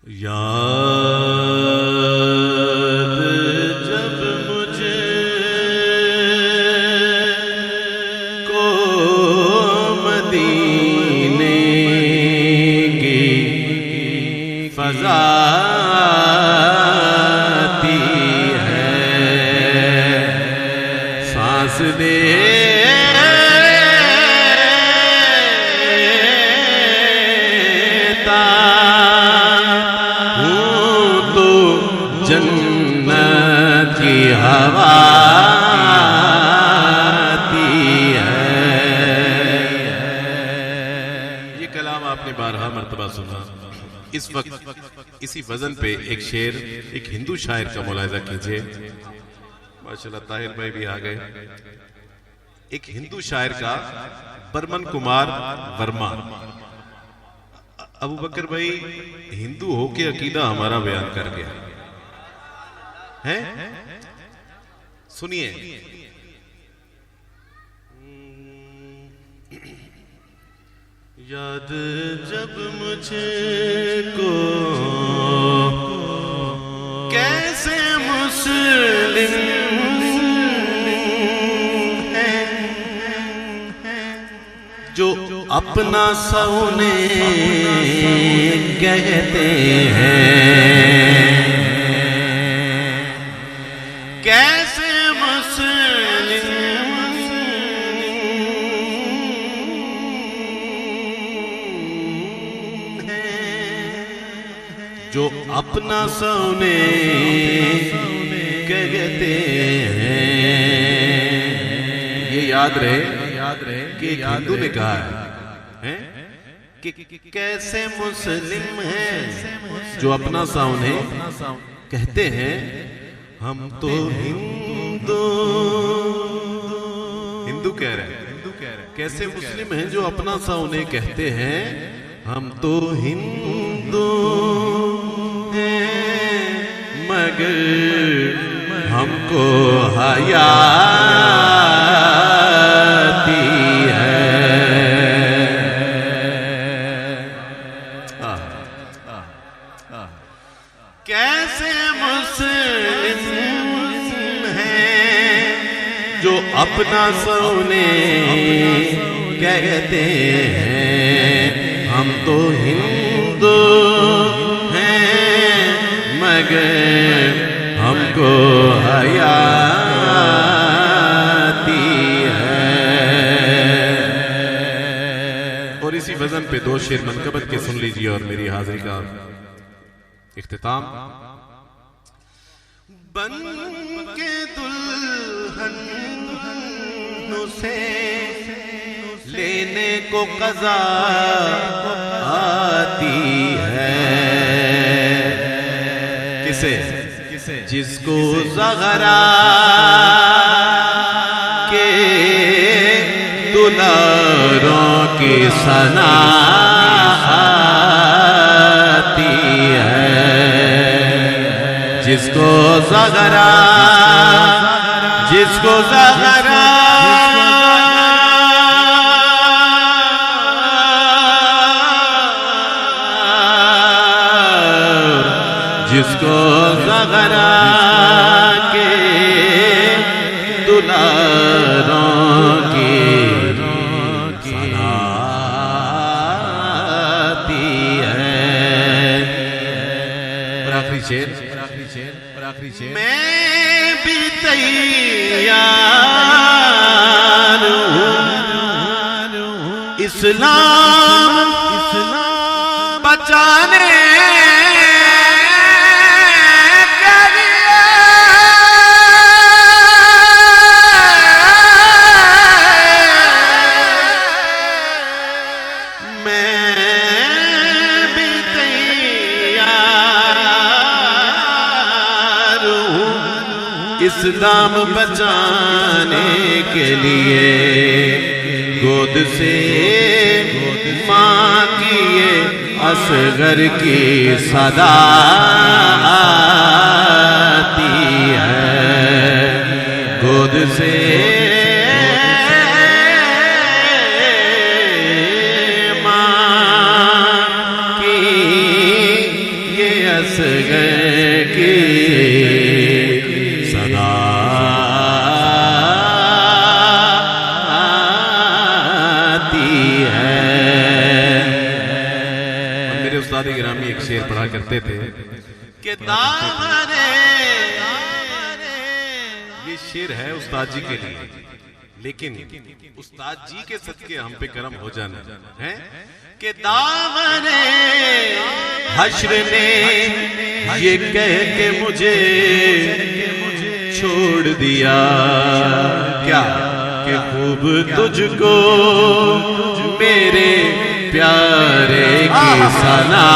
یاد جب مجھے کو مدینے کی فضا آتی ہے، سانس لیتا ہوں تو جنت کی ہوا آتی ہے۔ یہ کلام آپ نے بارہا مرتبہ سنا۔ اس وقت اسی وزن پہ ایک شعر ایک ہندو شاعر کا ملاحظہ کیجئے۔ ماشاءاللہ طاہر بھائی بھی آگئے۔ ایک ہندو شاعر کا برمن کمار ورما۔ ابو بکر بھائی ہندو ہو کے عقیدہ ہمارا بیان کر گیا ہے، سنیے۔ یاد جب مجھے کو کیسے مسلم ہے جو اپنا سونے کہتے ہیں، کیسے مسلم جو اپنا سونے کہتے ہیں۔ یہ یاد رہے کہ ایک ہندو نے کہا ہے کہ کیسے مسلم ہیں جو اپنا سونے کہتے ہیں، ہم تو ہندو کہہ رہے ہیں، کیسے مسلم ہیں جو اپنا سونے کہتے ہیں، ہم تو ہندو مگر ہم کو حیا آتی ہے۔ کیسے مسلم ہیں جو اپنا سونے کہتے ہیں، ہم تو ہندو مگر ہم کو حیا آتی ہے۔ اور اسی وزن پہ دو شعر منقبت کے سن لیجئے اور میری حاضری کا اختتام۔ بن کے دلہن اسے لینے کو قضا آتی ہے، جس کو زغرا کے دلاروں کی ثنا آتی ہے، جس کو زغرا جس کو زغرا کے دلاروں کی ثنا آتی ہے۔ اور آخری شعر، میں بھی تیار ہوں اسلام بچانے اسلام بچانے کے لیے، گود سے ماں کی اصغر کی صدا آتی ہے، گود سے ماں کی یہ اصغر کی صدا آتی ہے. میرے استاد گرامی ایک شعر پڑھا کرتے تھے کہ دامنے، یہ شعر ہے استاد جی کے لیے، لیکن استاد جی کے صدقے ہم پہ کرم ہو جانا ہے کہ دامنے حشر نے یہ کہہ کے مجھے چھوڑ دیا کیا کہ خوب تجھ کو میرے پیارے کی ثنا